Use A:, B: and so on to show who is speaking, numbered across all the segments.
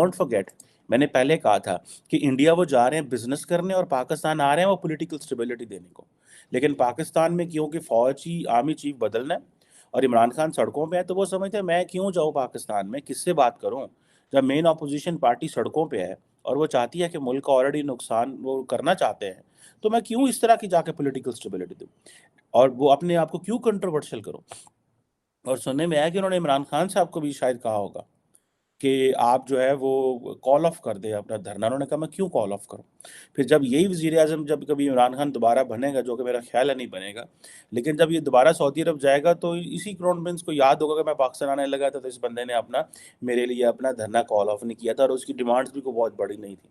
A: Don't forget, मैंने पहले कहा था कि इंडिया वो जा रहे हैं बिजनेस करने और पाकिस्तान आ रहे हैं वो पॉलिटिकल स्टेबिलिटी देने को। लेकिन पाकिस्तान में क्योंकि फौजी आर्मी चीफ बदलना है और इमरान खान सड़कों पे है, तो वो समझते हैं मैं क्यों जाऊँ पाकिस्तान में, किससे बात करूँ जब मेन अपोजिशन पार्टी सड़कों पे है और वो चाहती है कि मुल्क का ऑलरेडी नुकसान वो करना चाहते हैं, तो मैं क्यों इस तरह की जाके पॉलिटिकल स्टेबिलिटी दूँ और वो अपने आप को क्यों कंट्रोवर्शियल करूँ। और सुनने में आया कि उन्होंने इमरान खान साहब को भी शायद कहा होगा कि आप जो है वो कॉल ऑफ कर दें अपना धरना। उन्होंने कहा मैं क्यों कॉल ऑफ करूं। फिर जब यही वज़ीर आज़म जब कभी इमरान खान दोबारा बनेगा, जो कि मेरा ख्याल है नहीं बनेगा, लेकिन जब ये दोबारा सऊदी अरब जाएगा तो इसी क्राउन प्रिंस को याद होगा कि मैं पाकिस्तान आने लगा था तो इस बंदे ने अपना मेरे लिए अपना धरना कॉल ऑफ नहीं किया था और उसकी डिमांड्स भी कोई बहुत बड़ी नहीं थी।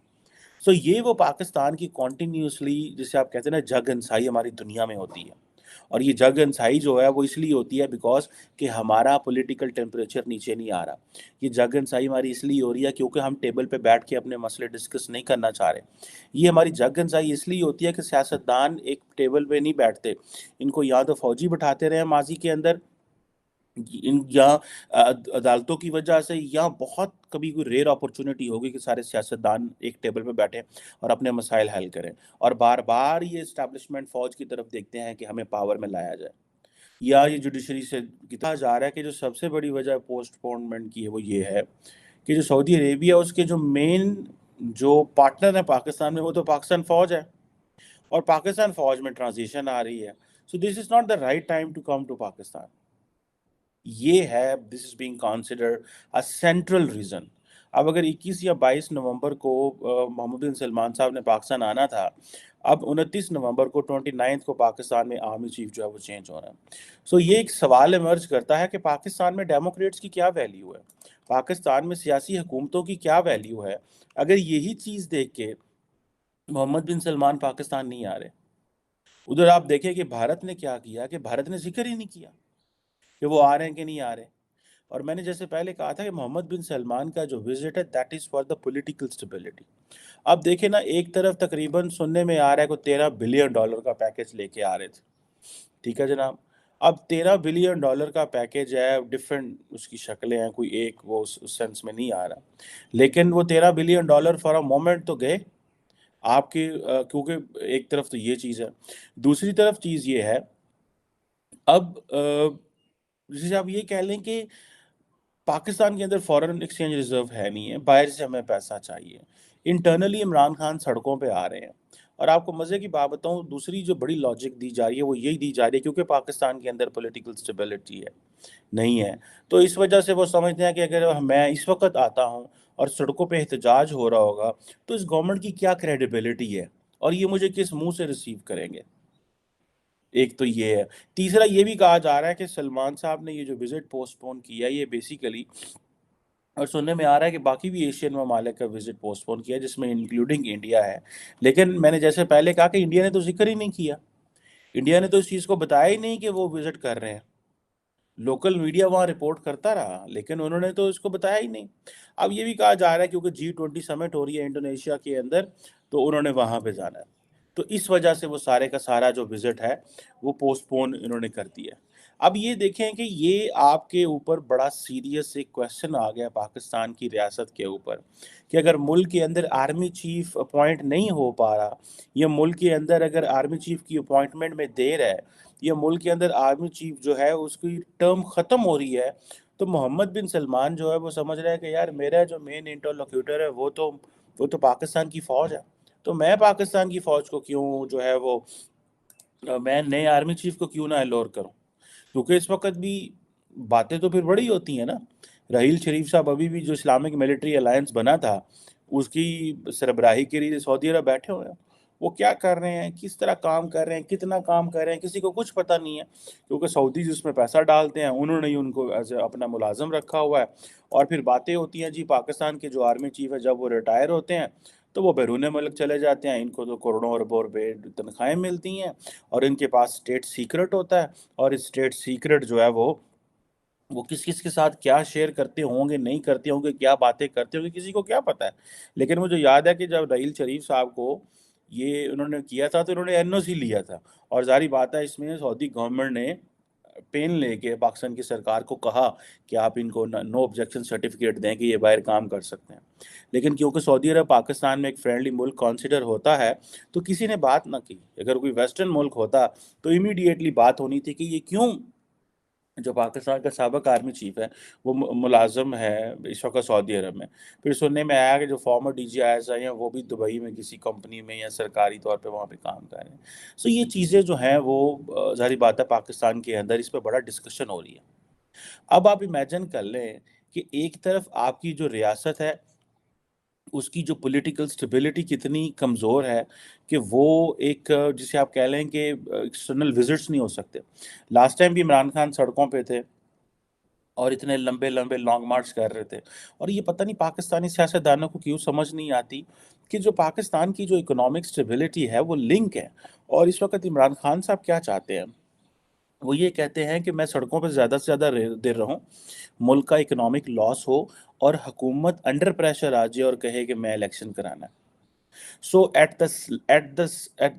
A: सो ये वो पाकिस्तान की कॉन्टीन्यूसली जिसे आप कहते हैं ना जग अंसाई हमारी दुनिया में होती है। और ये जग अंसाई जो है वो इसलिए होती है बिकॉज कि हमारा पॉलिटिकल टेम्परेचर नीचे नहीं आ रहा। ये जग अंसाई हमारी इसलिए हो रही है क्योंकि हम टेबल पे बैठ के अपने मसले डिस्कस नहीं करना चाह रहे। ये हमारी जग अंसाई इसलिए होती है कि सियासतदान एक टेबल पे नहीं बैठते, इनको या तो फौजी बिठाते रहे माजी के अंदर इन या अदालतों की वजह से, या बहुत कभी कोई रेयर अपॉर्चुनिटी होगी कि सारे सियासतदान एक टेबल पे बैठें और अपने मसाइल हल करें और बार बार ये इस्टेब्लिशमेंट फौज की तरफ देखते हैं कि हमें पावर में लाया जाए या ये जुडिशरी से कितना जा रहा है। कि जो सबसे बड़ी वजह पोस्टपोनमेंट की है वो ये है कि जो सऊदी अरेबिया उसके जो मेन जो पार्टनर है पाकिस्तान में वो तो पाकिस्तान फौज है और पाकिस्तान फौज में ट्रांजिशन आ रही है। So this is not the right time to come to Pakistan. ये है this is being considered a central region. अब अगर 21 या 22 नवंबर को मोहम्मद बिन सलमान साहब ने पाकिस्तान आना था, अब 29 नवंबर को 29 को पाकिस्तान में आर्मी चीफ जो है वो चेंज हो रहा है। सो ये एक सवाल इमर्ज करता है कि पाकिस्तान में डेमोक्रेट्स की क्या वैल्यू है, पाकिस्तान में सियासी हुकूमतों की क्या वैल्यू है अगर यही चीज़ देख के मोहम्मद बिन सलमान पाकिस्तान नहीं आ रहे। उधर आप देखें कि भारत ने क्या किया कि भारत ने जिक्र ही नहीं किया कि वो आ रहे हैं कि नहीं आ रहे। और मैंने जैसे पहले कहा था कि मोहम्मद बिन सलमान का जो विजिट है that is for the political stability. अब देखिए ना, एक तरफ तकरीबन सुनने में आ रहा है को $13 बिलियन का पैकेज लेके आ रहे थे, ठीक है जनाब। अब $13 बिलियन का पैकेज है, डिफरेंट उसकी शक्लें हैं, कोई एक वो उस सेंस में नहीं आ रहा, लेकिन वो $13 बिलियन फॉर अ मोमेंट तो गए आपके क्योंकि एक तरफ तो ये चीज़ है, दूसरी तरफ चीज़ ये है अब जैसे आप ये कह लें कि पाकिस्तान के अंदर फॉरेन एक्सचेंज रिजर्व है नहीं है, बाहर से हमें पैसा चाहिए। इंटरनली इमरान खान सड़कों पे आ रहे हैं। और आपको मज़े की बात बताऊं, दूसरी जो बड़ी लॉजिक दी जा रही है वो यही दी जा रही है क्योंकि पाकिस्तान के अंदर पॉलिटिकल स्टेबिलिटी है नहीं है। तो इस वजह से वो समझते हैं कि अगर मैं इस वक्त आता हूं और सड़कों पे एहतजाज हो रहा होगा तो इस गवर्नमेंट की क्या क्रेडिबिलिटी है और ये मुझे किस मुंह से रिसीव करेंगे। एक तो ये है। तीसरा ये भी कहा जा रहा है कि सलमान साहब ने ये जो विजिट पोस्टपोन किया ये बेसिकली, और सुनने में आ रहा है कि बाकी भी एशियन ममालिक का विजिट पोस्टपोन किया जिसमें इंक्लूडिंग इंडिया है। लेकिन मैंने जैसे पहले कहा कि इंडिया ने तो जिक्र ही नहीं किया, इंडिया ने तो इस चीज़ को बताया ही नहीं कि वो विजिट कर रहे हैं। लोकल मीडिया वहाँ रिपोर्ट करता रहा लेकिन उन्होंने तो इसको बताया ही नहीं। अब ये भी कहा जा रहा है क्योंकि G20 समिट हो रही है इंडोनेशिया के अंदर, तो उन्होंने वहाँ पे जाना है। तो इस वजह से वो सारे का सारा जो विजिट है वो पोस्टपोन इन्होंने कर दिया है। अब ये देखें कि ये आपके ऊपर बड़ा सीरियस एक क्वेश्चन आ गया पाकिस्तान की रियासत के ऊपर कि अगर मुल्क के अंदर आर्मी चीफ अपॉइंट नहीं हो पा रहा, या मुल्क के अंदर अगर आर्मी चीफ की अपॉइंटमेंट में देर है, या मुल्क के अंदर आर्मी चीफ जो है उसकी टर्म ख़त्म हो रही है, तो मोहम्मद बिन सलमान जो है वो समझ रहा है कि यार मेरा जो मेन इंटरलोक्यूटर है वो तो पाकिस्तान की फ़ौज है। तो मैं पाकिस्तान की फ़ौज को क्यों जो है वो मैं नए आर्मी चीफ को क्यों ना एलोर करूं। क्योंकि इस वक्त भी बातें तो फिर बड़ी होती हैं ना। रहील शरीफ साहब अभी भी जो इस्लामिक मिलिट्री अलायंस बना था उसकी सरबराही के लिए सऊदी अरब बैठे हुए हैं। वो क्या कर रहे हैं, किस तरह काम कर रहे हैं, कितना काम कर रहे हैं, किसी को कुछ पता नहीं है क्योंकि सऊदी जिसमें पैसा डालते हैं उन्होंने ही उनको एज अपना मुलाजम रखा हुआ है। और फिर बातें होती हैं जी पाकिस्तान के जो आर्मी चीफ है जब वो रिटायर होते हैं तो वो बैरून मुल्क चले जाते हैं, इनको तो करोड़ों अरबों रुपए तनख्वाहें मिलती हैं और इनके पास स्टेट सीक्रेट होता है। और इस स्टेट सीक्रेट जो है वो किस किस के साथ क्या शेयर करते होंगे, नहीं करते होंगे, क्या बातें करते होंगे, किसी को क्या पता है। लेकिन मुझे याद है कि जब रहील शरीफ साहब को ये उन्होंने किया था तो उन्होंने NOC लिया था। और जारी बात है इसमें सऊदी गवर्नमेंट ने पेन लेके पाकिस्तान की सरकार को कहा कि आप इनको नो ऑब्जेक्शन सर्टिफिकेट दें कि ये बाहर काम कर सकते हैं। लेकिन क्योंकि सऊदी अरब पाकिस्तान में एक फ्रेंडली मुल्क कंसिडर होता है, तो किसी ने बात ना की। अगर कोई वेस्टर्न मुल्क होता तो इमीडिएटली बात होनी थी कि ये क्यों, जो पाकिस्तान का साबिक आर्मी चीफ है वो मुलाजम है इस वक्त सऊदी अरब में। फिर सुनने में आया कि जो फॉर्मर DGISI हैं वो भी दुबई में किसी कंपनी में या सरकारी तौर पे वहाँ पे काम कर रहे हैं। सो ये चीज़ें जो हैं वो ज़ाहिर बात है पाकिस्तान के अंदर इस पर बड़ा डिस्कशन हो रही है। अब आप इमेजिन कर लें कि एक तरफ आपकी जो रियासत है उसकी जो पॉलिटिकल स्टेबिलिटी कितनी कमज़ोर है कि वो एक जिसे आप कह लें कि एक्सटर्नल विजिट्स नहीं हो सकते। लास्ट टाइम भी इमरान खान सड़कों पे थे और इतने लंबे लंबे लॉन्ग मार्च कर रहे थे। और ये पता नहीं पाकिस्तानी सियासतदानों को क्यों समझ नहीं आती कि जो पाकिस्तान की जो इकोनॉमिक स्टेबिलिटी है वो लिंक है। और इस वक्त इमरान खान साहब क्या चाहते हैं, वो ये कहते हैं कि मैं सड़कों पर ज़्यादा से ज़्यादा देर रहूं, मुल्क का इकोनॉमिक लॉस हो और हुकूमत अंडर प्रेशर आ जाए और कहे कि मैं इलेक्शन कराना है। सो एट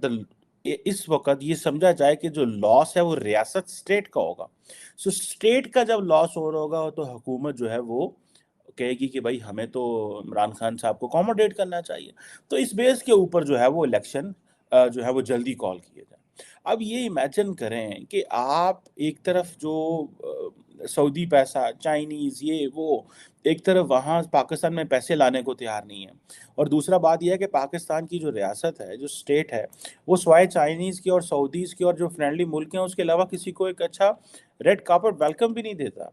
A: द इस वक्त ये समझा जाए कि जो लॉस है वो रियासत स्टेट का होगा। सो स्टेट का जब लॉस हो रहा होगा तो हुकूमत जो है वो कहेगी कि भाई हमें तो इमरान खान साहब को अकोमोडेट करना चाहिए। तो इस बेस के ऊपर जो है वो इलेक्शन जो है वो जल्दी कॉल किए जाए। अब ये इमेजिन करें कि आप एक तरफ जो सऊदी पैसा, चाइनीज़, ये वो, एक तरफ वहाँ पाकिस्तान में पैसे लाने को तैयार नहीं है। और दूसरा बात यह है कि पाकिस्तान की जो रियासत है, जो स्टेट है, वो स्वाय चाइनीज़ की और सऊदीज़ की और जो फ्रेंडली मुल्क हैं उसके अलावा किसी को एक अच्छा रेड कार्पेट वेलकम भी नहीं देता।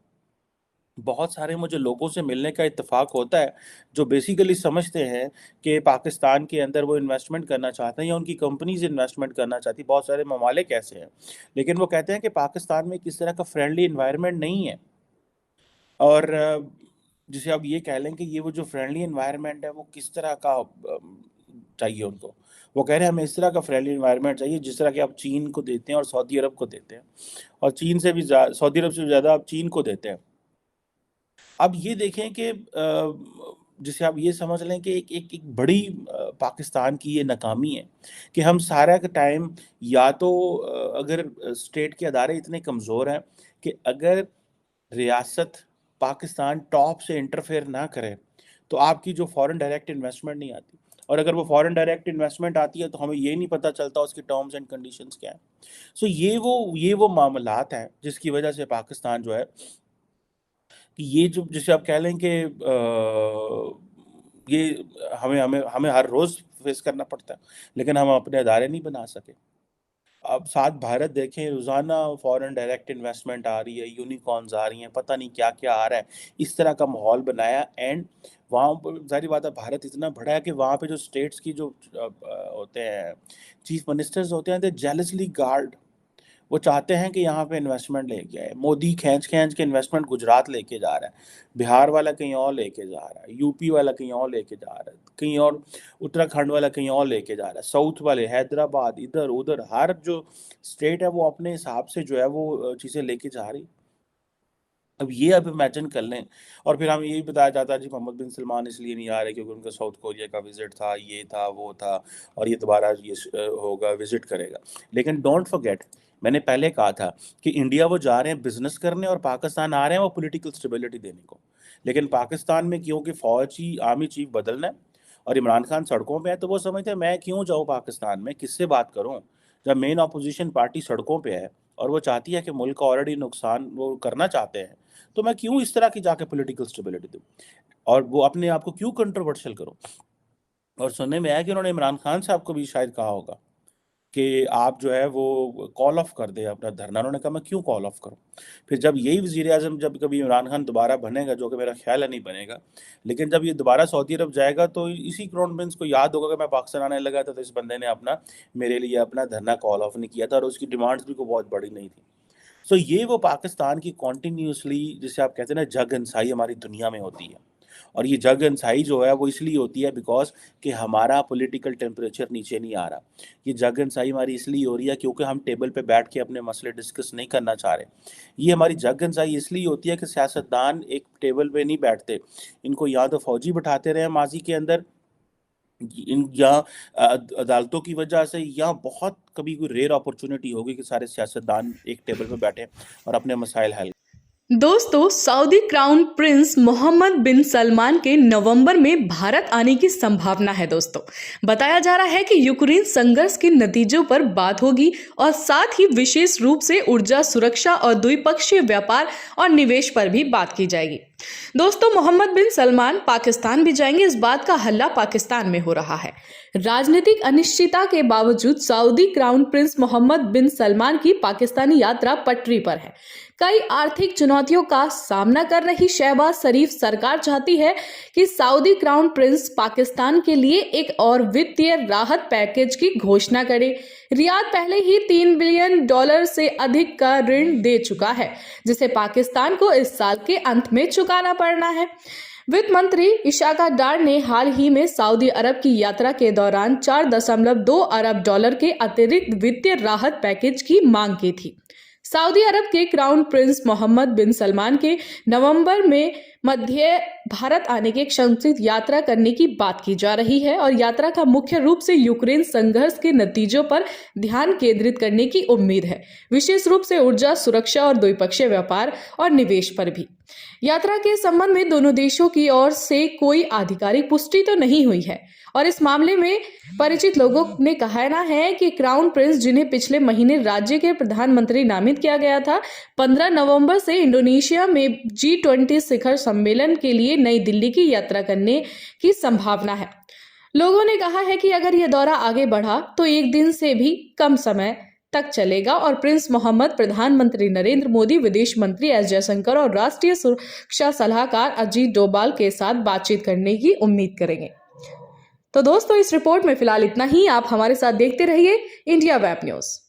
A: बहुत सारे मुझे लोगों से मिलने का इत्तेफाक होता है जो बेसिकली समझते हैं कि पाकिस्तान के अंदर वो इन्वेस्टमेंट करना चाहते हैं या उनकी कंपनीज इन्वेस्टमेंट करना चाहती। बहुत सारे ममालिक ऐसे हैं, लेकिन वो कहते हैं कि पाकिस्तान में किस तरह का फ्रेंडली इन्वायरमेंट नहीं है। और जिसे आप ये कह लें कि ये वो जो फ्रेंडली इन्वायरमेंट है वो किस तरह का चाहिए उनको। वो कह रहे हैं हमें इस तरह का फ्रेंडली इन्वायरमेंट चाहिए जिस तरह के आप चीन को देते हैं और सऊदी अरब को देते हैं, और चीन से भी सऊदी अरब से भी ज़्यादा आप चीन को देते हैं। अब ये देखें कि जिसे आप ये समझ लें कि एक बड़ी पाकिस्तान की ये नाकामी है कि हम सारा का टाइम या तो अगर स्टेट के अदारे इतने कमज़ोर हैं कि अगर रियासत पाकिस्तान टॉप से इंटरफेयर ना करे तो आपकी जो फॉरेन डायरेक्ट इन्वेस्टमेंट नहीं आती। और अगर वो फॉरेन डायरेक्ट इन्वेस्टमेंट आती है तो हमें ये नहीं पता चलता उसकी टर्म्स एंड कंडीशंस क्या हैं। सो ये वो मामलात हैं जिसकी वजह से पाकिस्तान जो है कि ये जो जिसे आप कह लें कि ये हमें हमें हमें हर रोज़ फेस करना पड़ता है, लेकिन हम अपने अदारे नहीं बना सके। अब साथ भारत देखें, रोज़ाना फॉरेन डायरेक्ट इन्वेस्टमेंट आ रही है, यूनिकॉर्न्स आ रही हैं, पता नहीं क्या-क्या आ रहा है। इस तरह का माहौल बनाया एंड वहाँ पर ज़ाहिर बात है भारत इतना बड़ा है कि वहाँ पे जो स्टेट्स की जो होते हैं चीफ मिनिस्टर्स होते हैं, दे जेलसली गार्ड। वो चाहते हैं कि यहाँ पे इन्वेस्टमेंट लेके आए। मोदी खींच-खींच के इन्वेस्टमेंट गुजरात लेके जा रहा है, बिहार वाला कहीं और लेके जा रहा है, यूपी वाला कहीं और लेके जा रहा है, कहीं और उत्तराखंड वाला कहीं और लेके जा रहा है, साउथ वाले हैदराबाद, इधर-उधर हर जो स्टेट है वो अपने हिसाब से जो है वो चीज़ें लेके जा रही। अब इमेजिन कर लें, और फिर हमें ये भी बताया जाता है जी मोहम्मद बिन सलमान इसलिए नहीं आ रहे क्योंकि उनका साउथ कोरिया का विज़िट था, ये था, वो था, और ये दोबारा होगा, विज़िट करेगा। लेकिन डोंट फॉरगेट, मैंने पहले कहा था कि इंडिया वो जा रहे हैं बिज़नेस करने और पाकिस्तान आ रहे हैं वो पॉलिटिकल स्टेबिलिटी देने को। लेकिन पाकिस्तान में क्योंकि फ़ौजी आर्मी चीफ बदलना है और इमरान खान सड़कों पे है, तो वो समझते हैं मैं क्यों जाऊँ पाकिस्तान में, किससे बात करूँ? जब मेन ऑपोज़िशन पार्टी सड़कों पे है और वो चाहती है कि मुल्क का ऑलरेडी नुकसान वो करना चाहते हैं, तो मैं क्यों इस तरह की जाके पॉलिटिकल स्टेबिलिटी दूँ? और वो अपने आप को क्यों कंट्रोवर्शियल करूँ? और सुनने में आया कि उन्होंने इमरान खान साहब को भी शायद कहा होगा कि आप जो है वो कॉल ऑफ कर दें अपना धरना। उन्होंने कहा मैं क्यों कॉल ऑफ करूँ? फिर जब यही वज़ीर-ए-आज़म जब कभी इमरान खान दोबारा बनेगा, जो कि मेरा ख़्याल है नहीं बनेगा, लेकिन जब ये दोबारा सऊदी अरब जाएगा तो इसी क्राउन प्रिंस को याद होगा कि मैं पाकिस्तान आने लगा था तो इस बंदे ने अपना मेरे लिए अपना धरना कॉल ऑफ नहीं किया था और उसकी डिमांड्स भी कोई बहुत बड़ी नहीं थी। सो ये वो पाकिस्तान की कंटिन्यूअसली जिसे आप कहते हैं ना जग-हंसाई हमारी दुनिया में होती है। और ये जग-हंसाई जो है वो इसलिए होती है बिकॉज़ कि हमारा पॉलिटिकल टेम्परेचर नीचे नहीं आ रहा। ये जग-हंसाई हमारी इसलिए हो रही है क्योंकि हम टेबल पे बैठ के अपने मसले डिस्कस नहीं करना चाह रहे। ये हमारी जग-हंसाई इसलिए होती है कि सियासतदान एक टेबल पे नहीं बैठते। इनको या तो फ़ौजी बिठाते रहे हैं माज़ी के अंदर, इन या अदालतों की वजह से, या बहुत कभी कोई रेयर अपॉर्चुनिटी होगी कि सारे सियासतदान एक टेबल पे बैठे और अपने मसाइल हल।
B: दोस्तों, सऊदी क्राउन प्रिंस मोहम्मद बिन सलमान के नवंबर में भारत आने की संभावना है। दोस्तों, बताया जा रहा है कि यूक्रेन संघर्ष के नतीजों पर बात होगी और साथ ही विशेष रूप से ऊर्जा सुरक्षा और द्विपक्षीय व्यापार और निवेश पर भी बात की जाएगी। दोस्तों, मोहम्मद बिन सलमान पाकिस्तान भी जाएंगे, इस बात का हल्ला पाकिस्तान में हो रहा है। राजनीतिक अनिश्चितता के बावजूद सऊदी क्राउन प्रिंस मोहम्मद बिन सलमान की पाकिस्तानी यात्रा पटरी पर है। कई आर्थिक चुनौतियों का सामना कर रही शहबाज शरीफ सरकार चाहती है कि सऊदी क्राउन प्रिंस पाकिस्तान के लिए एक और वित्तीय राहत पैकेज की घोषणा करे। रियाद पहले ही $3 बिलियन से अधिक का ऋण दे चुका है, जिसे पाकिस्तान को इस साल के अंत में चुकाना पड़ना है। वित्त मंत्री इशाका डार ने हाल ही में सऊदी अरब की यात्रा के दौरान $4.2 अरब के अतिरिक्त वित्तीय राहत पैकेज की मांग की थी। सऊदी अरब के क्राउन प्रिंस मोहम्मद बिन सलमान के नवंबर में मध्य भारत आने की एक संक्षिप्त यात्रा करने की बात की जा रही है और यात्रा का मुख्य रूप से यूक्रेन संघर्ष के नतीजों पर ध्यान केंद्रित करने की उम्मीद है, विशेष रूप से ऊर्जा सुरक्षा और द्विपक्षीय व्यापार और निवेश पर भी। यात्रा के संबंध में दोनों देशों की ओर से कोई आधिकारिक पुष्टि तो नहीं हुई है और इस मामले में परिचित लोगों ने कहना है कि क्राउन प्रिंस, जिन्हें पिछले महीने राज्य के प्रधानमंत्री नामित किया गया था, 15 नवंबर से इंडोनेशिया में G20 शिखर सम्मेलन के लिए नई दिल्ली की यात्रा करने की संभावना है। लोगों ने कहा है कि अगर यह दौरा आगे बढ़ा तो एक दिन से भी कम समय तक चलेगा और प्रिंस मोहम्मद प्रधानमंत्री नरेंद्र मोदी, विदेश मंत्री एस जयशंकर और राष्ट्रीय सुरक्षा सलाहकार अजीत डोभाल के साथ बातचीत करने की उम्मीद करेंगे। तो दोस्तों, इस रिपोर्ट में फिलहाल इतना ही। आप हमारे साथ देखते रहिए इंडिया वेब न्यूज़।